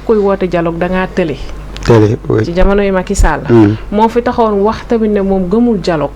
kuy woote dialogue da ngaa tële. oui. ci jamono yi Macky Sall. moo fi taxoon wax tamit ne moom gëmul dialogue.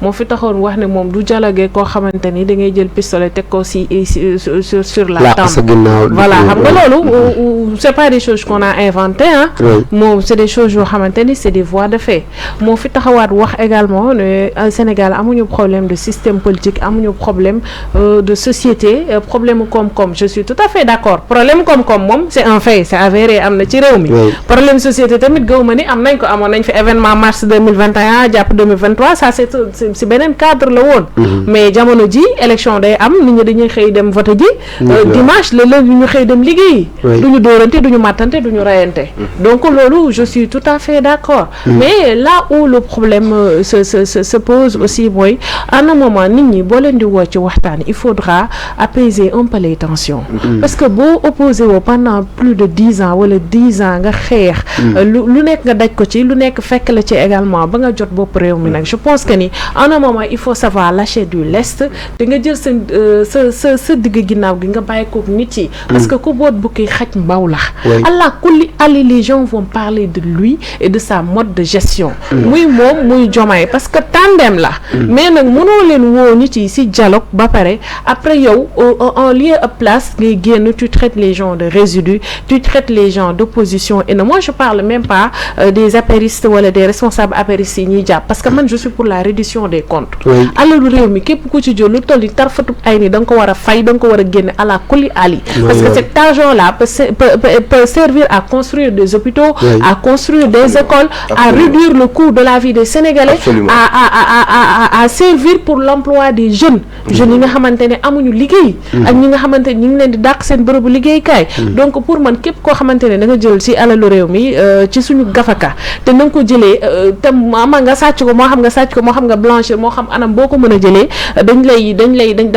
moo fi taxoon wax ne moom du dialoguer koo xamante ni da ngay jël pistolet teg ko sur la tempe. Voilà xam nga loolu c'est pas des choses qu'on a inventé hein. moom c'est des choses yoo xamante ni c'est des voies de fait. moo fi taxawaat wax également ne Sénégal amuñu problème de système politique amuñu problème de société problème koom-koom je suis tout à fait d'accord problème koom-koom moom c'est un fait c'est avéré am na ci réew mi. problème société tamit gëw ma ni am nañ ko amoon nañ fi événement mars 2021 jàpp 2023 ça c'est si beneen cadre la woon. mais jamono ji élection day am nit ñi dañuy xëy dem vote ji. dimanche le lundi ñu xëy dem liggéey. duñu dóorante duñu màttante duñu rayante. donc loolu je suis tout à fait d'accord. mais là où le problème se pose aussi mooy à un moment nit ñi boo leen di woo ci waxtaan il faudra apaiser un peu les tensions. parce que boo opposé woo pendant plus de 10 ans wala 10 ans nga xeex. lu nekk nga daj ko ci lu nekk fekk la ci également ba nga jot bopp réew mi nag je pense que ni en un moment il faut savoir lâcher du lest te nga jël sa digg ginnaaw gi nga bàyyi ko nit yi. parce que ku boot bukki xaj mbaw la. allah kulli ali les gens vont parler de lui et de sa mode de gestion. muy moom muy Diomaye parce que tandem la. mais nag mënoo leen woo nit yi ci dialogue ba pare après yow en lieu et place ngay génn tu traites les gens de résidus tu traites les gens d'opposition et moi je parle même pas des apéristes wala des responsables apéristes yi ñuy jàpp parce que man je suis pour la reddition des comptes. alalu réew mi képp ku ci jël lu toll ni tarfatub ay ni da nga ko war a fay da nga ko war a génne à la kulli ali parce que cet argent là peut servir à construire des hôpitaux à construire des écoles à réduire le coût de la vie des Sénégalais à servir pour l'emploi des jeunes yi nga xamante ne amuñu liggéey ak ñi nga xamante ne ñi ngi leen di dàq seen bërëbu liggéeykaay donc pour man képp koo xamante ne da nga jël ci alalu réew mi ci suñu gafaka te na nga ko jëlee te ama nga sàcc ko moo xam nga sàcc ko moo xam nga blanchir moo xam anam boo ko mën a jëlee da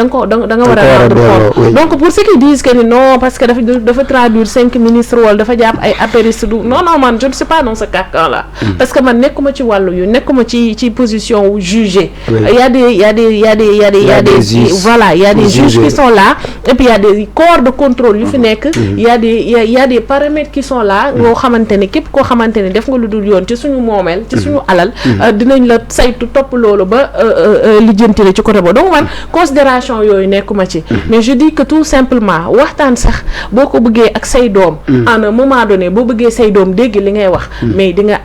nga war a rendre compte donc pour ceux qui disent que ni non parce que dafa traduire 5 ministres wala dafa jàpp ay apéristes du non man je ne suis pas dans ce carcan là parce que man nekkuma ci wàllu yu nekkuma ci position wu juger il y a des juges qui sont là et puis il y a des corps de contrôle yu fi nekk il y a des paramètres qui sont là ngoo xamante ne képp koo xamante ne def nga lu dul yoon ci suñu moomeel ci suñu alal dinañ la saytu topp loolu ba lijjanti la ci côté boobu donc man considération yooyu nekkuma ci mais je dis que tout simplement waxtaan sax boo ko bëggee ak say doom en un moment donné boo bëggee say doom dégg li ngay wax mais di nga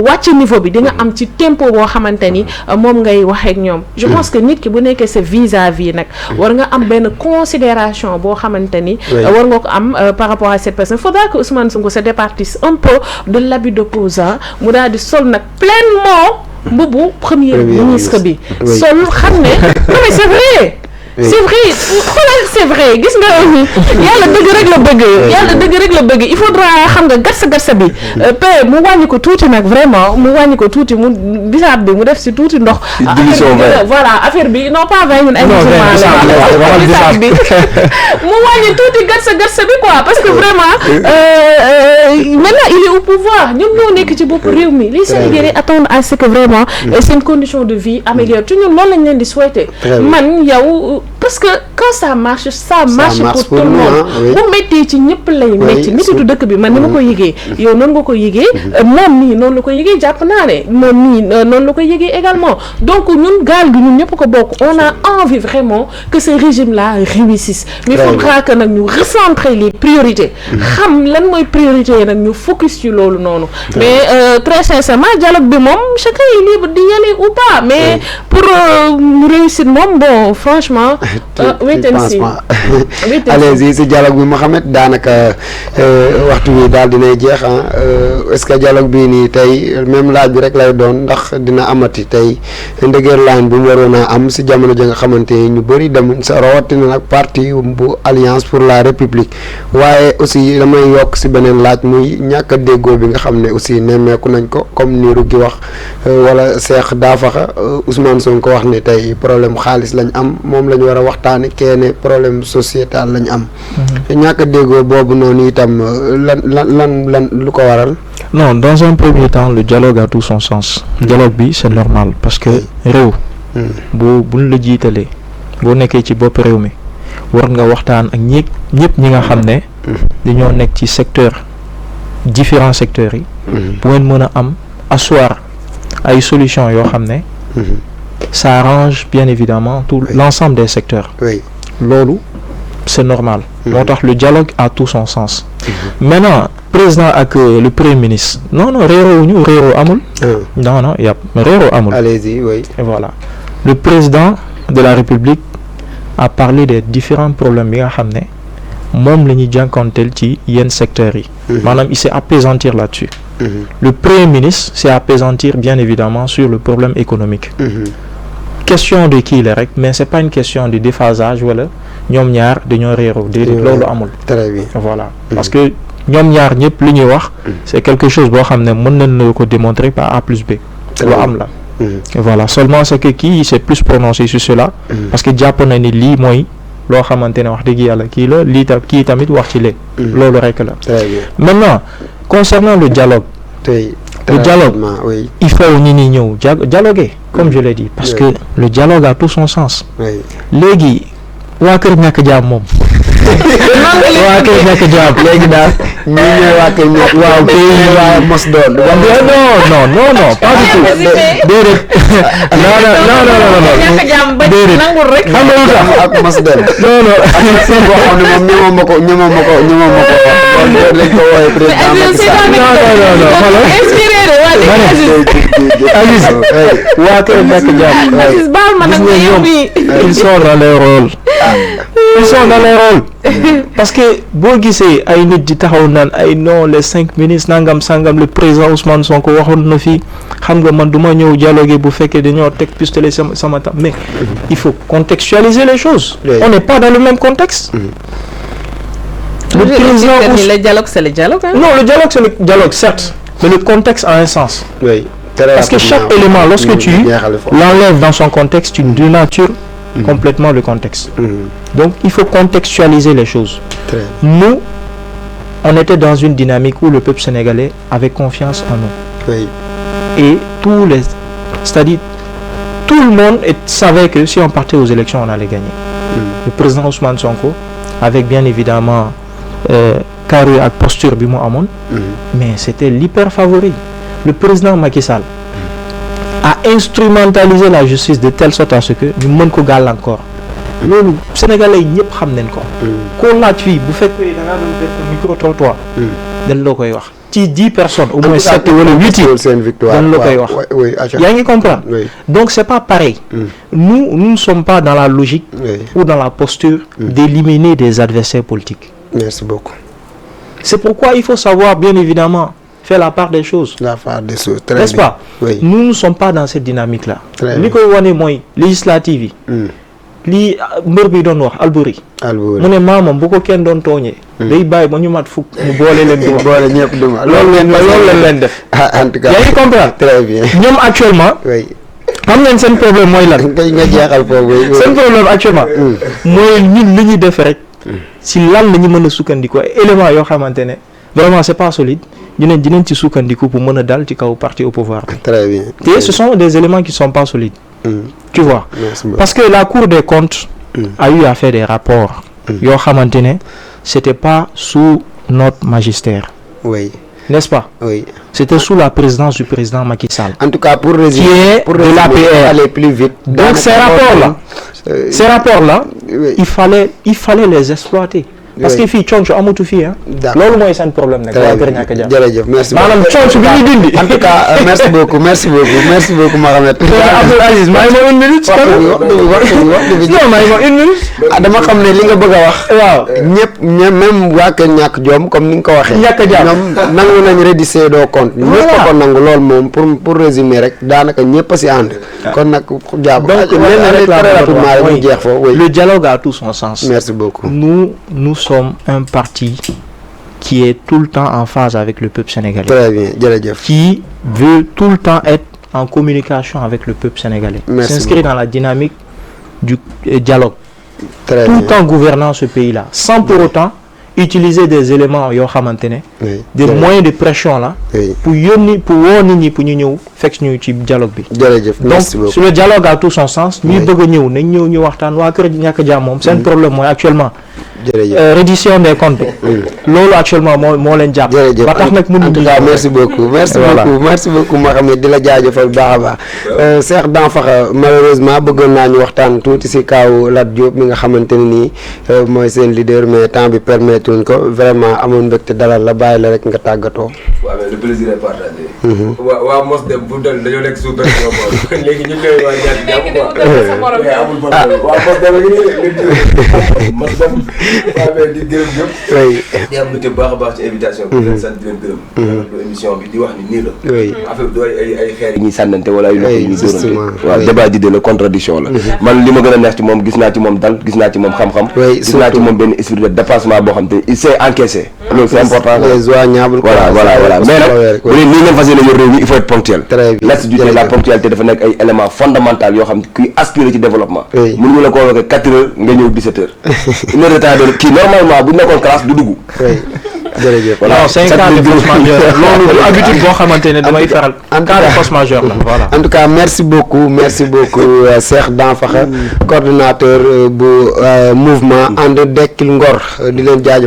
wàcc niveau bi di nga am ci tempo boo xamante ni moom ngay waxee ak ñoom je pense que nit ki bu nekkee sa vis-à-vis nag war nga am benn considération boo xamante ni war nga ko am par rapport à cette personne. Il faudra que Ousmane Sonko se départisse un peu de l'habit d'opposant mu daal di sol nag pleinement mbubu premier ministre bi sol xam ne non mais c'est vrai xoolal c'est vrai gis nga yàlla dëgg rek la bëgg il faudra xam nga gatsa bi mu wàññi ko tuuti nag vraiment mu wàññi ko tuuti mu bisaab bi mu def si tuuti ndox voilà affaire bi non pas vingt ñun ay musulman la bisaab bi mu wàññi tuuti gatsa bi quoi parce que vraiment maintenant il est au pouvoir ñoom ñoo nekk ci bopp réew mi les Sénégalais attendent à ce que vraiment seen condition de vie améliore te ñun loolu lañ leen di souhaiter man yow parce que quand ça marche pour tout le monde bu métti ci ñëpp lay métti méttitu dëkk bi man ni ma ko yëgee yow noonu nga ko yëgee moom nii noonu la ko yëgee jàpp naa ne moom nii noonu la ko yëgee également donc ñun gaal gi ñun ñëpp ko bokk on a envie vraiment que ce régime là réussisse mais il faudra que nag ñu recentrer les priorités xam lan mooy priorité yi nag ñu focus ci loolu noonu mais très sincèrement dialogue bi moom chacun est libre d'y aller ou pas mais pour réussir moom bon franchement allez-y si dialogue bi Mohamed daanaka waxtu bi daal dinay jeex est-ce que dialogue bii nii tey même laaj bi rek lay doon ndax dina amati tey ndëgër laan bu mu waroon a am si jamono ja nga xamante ñu bëri demuñ sa rawatina nag parti bu Alliance pour la République waaye aussi damay yokk si beneen laaj muy ñàkk a déggoo bi nga xam ne aussi nemmeeku nañ ko comme niru gi wax wala Cheikh Dafaxa Ousmane Sonko wax ne tey problème xaalis lañ am moom lañ war a waxtaane keene problème sociétal lañ am ñàkk a déggoo boobu noonu itam lan lu ko waral. Non, dans un premier temps le dialogue a tout son sens. Dialogue bi c'est normal parce que réew buñ la jiitalee boo nekkee ci bopp réew mi war nga waxtaan ak ñëpp ñi nga xam ne dañoo nekk ci secteur différents secteurs yi bu ngeen mën a am asseoir ay solutions yoo xam ne ça arrange bien évidemment tout l'ensemble des secteurs loolu c'est normal moo tax le dialogue a tout son sens maintenant président ak le premier ministre non réeroo amul non yàpp réeroo amul allez-y oui et voilà le président de la République a parlé des différents problèmes yi nga xam ne moom la ñuy jànkonteel ci yenn secteurs yi maanaam il s'est appesantir là-dessus le premier ministre s'est appesantir bien évidemment sur le problème économique question de kii la rek mais c'est pas une question de déphasage wala ñoom ñaar dañoo réeroo déedéet loolu amul très bien voilà parce que ñoom ñaar ñëpp li ñuy wax c'est quelque chose boo xam ne mën nañ la ko démontrer par A plus B lu am la voilà seulement c'est que kii s'est plus prononcé sur cela parce que jàpp na ni lii mooy loo xamante ne wax dëgg yàlla kii la lii kii tamit wax ci lee loolu rek la très bien maintenant concernant le dialogue le dialogue il faut ñi ni ñëw dialoguer comme je l'ai dit parce que le dialogue a tout son sens léegi waa kër ñàkk jaam moom waa kër ñàkk jaam léegi daal ñi ñooy waa kër ñàkk waaw kay waa mos doon non pas du tout déedéet non déedéet xam nga lu tax ak mos doon non boo xam ne moom ñemoo ma ko lañ ko wooye président Aziz waa kër ñàkk jaam ils sont dans les rôles ils sont dans les rôles parce que boo gisee ay nit di taxaw naan ay non les 5 ministres nangam sangam le président Ousmane Sonko waxoon na fi xam nga man du ma ñëw dialoguer bu fekkee dañoo teg pistolet sama tam mais il faut contextualiser les choses on n'est pas dans le même contexte le président le dialogue c'est le dialogue hein? Non le dialogue c'est le dialogue certes mais le contexte a un sens parce que chaque élément lorsque tu l'enlèves dans son contexte tu dénatures complètement le contexte donc il faut contextualiser les choses nous on était dans une dynamique où le peuple sénégalais avait confiance en nous et c'est-à-dire tout le monde savait que si on partait aux élections on allait gagner le président Ousmane Sonko avec bien évidemment carré ak posture bi mu amoon mais c'était l'hyper favori le président Macky Sall a instrumentalisé la justice de telle sorte à ce que ñu mën ko gàllankoor loolu sénégalais yi ñëpp xam nañ ko koo laaj fii bu fekkee da ngaa doon def micro trottoir dañ la koy wax ci 10 personnes au moins 7 wala 8 yi dañ la koy wax yaa ngi comprendre donc c'est pas pareil nous ne sommes pas dans la logique ou dans la posture d'éliminer des adversaires politiques. Merci beaucoup. C'est pourquoi il faut savoir bien évidemment faire la part des choses. La part des choses, très n'est-ce bien. pas? Oui. Nous ne sommes pas dans cette dynamique-là. Li koy wane mooy législative yi. lii mbër bi doon wax Albouri. mu ne maamam bu ko kenn doon tooñee. day bàyyi ba ñu mat fukk mu boole leen duma. boole ñëpp duma. loolu lañ leen def. en tout cas yaa ngi comprendre. très bien. ñoom actuellement. oui. xam ngeen seen problème mooy lan. tey nga jeexal foofu. seen problème actuellement. mooy ñun li ñuy def rek. si lan la ñu mën a sukkandiku éléments yoo xamante ne vraiment c'est pas solide dinañ ci sukkandiku pour mën a dal ci kaw parti au pouvoir. très bien. Et ce sont des éléments qui sont pas solides. Tu vois. Parce que la Cour des comptes a eu à faire des rapports yoo xamante ne c'était pas sous notre magistère. Oui. N'est-ce pas? Oui. C'était sous la présidence du président Macky Sall. En tout cas pour résumer, qui est de l'APR. aller plus vite. Donc ces rapports-là, oui. il fallait les exploiter. Parce que fii conco amatu fii ah. loolu mooy seen problème nag. jërëjëf merci beaucoup maanaam conco bi ñu dindi. en tout cas merci beaucoup Mohamed. Abdoul Aziz maa ngi ma une minute. non maa ngi ma une minute. dama xam ne li nga bëgg a wax. waaw ñëpp même waa Kër Ñàkk Jom comme ni nga ko waxee. ñàkk a jàmm ñoom nangu nañ redisser doo compte. ñëpp a ko nangu loolu moom pour résumer rek daanaka ñëpp a si ànd. kon nag jàpp. donc lenn rek laa muy jeex foofu. le dialogue a tout son sens. merci beaucoup. Nous sommes un parti qui est tout le temps en phase avec le peuple sénégalais. Très bien, jërëjëf. Qui veut tout le temps être en communication avec le peuple sénégalais. S'inscrit dans la dynamique du dialogue. Très tout bien. le temps gouvernant ce pays-là, sans pour autant utiliser des éléments yoo xamante ne. des moyens de pression là. pour yónni pour woo nit ñi pour ñu ñëw fekk ñu ci dialogue bi. jërëjëf merci beaucoup. donc sur le dialogue a tout son sens. ñuy bëgg a ñëw nañ ñëw ñu waxtaan waa Kër Ñàkk Jàmm moom seen problème mooy actuellement. reddition des comptes loolu actuellement moo leen jàpp ba tax nag mënu merci beaucoup merci beaucoup Mohamed di la jaajëfal baax a baax Cheikh Danfakha malheureusement bëggoon naa ñu waxtaan tuuti si kaw Lat Diop mi nga xamante ne nii mooy seen leader mais temps bi permettre wuñ ko vraiment amoon mbégte dalal la bàyyi la rek nga tàggatoo. waaw mais le plaisir est partagé. waa mos dem bu dal dañoo nekk suuf rek léegi ñu ngi koy waa ñaari jàpp quoi amul problème waa mos dem ak mos dem waa mais di gërëm ñëpp. di am mbégte bu baax a baax ci invitation bi. di leen sant di leen gërëm. lu émission bi di wax ni nii la. affaire bi doy ay xeer yi ñuy sànnante wala ay loxo yi ñuy dóorante. waaw débat d'idée la contradiction la. man li ma gën a neex ci moom gis naa ci moom dal gis naa ci moom xam-xam. gis naa ci moom benn esprit de dépassement boo xam te il s'est encaissé. loolu c'est important. voilà mais nag bu dee nii ngeen fas yéene yor réew mi il faut être ponctuel. l'assiduité la ponctualité dafa nekk ay éléments fondamentaux yoo xam kuy aspirer ci développement. mënuñu la convoquer 4 heures nga ñëw 17 heures. une heure de temps de kii normalement bu nekkoon classe du dugg. jërëjëf voilà c'est un cas de force majeure loolu du habitude boo xamante ne damay faral cas de force majeure la voilà. en tout cas merci beaucoup Cheikh Danfakha coordonnateur bu mouvement ànd dekkil ngor di leen jaajëf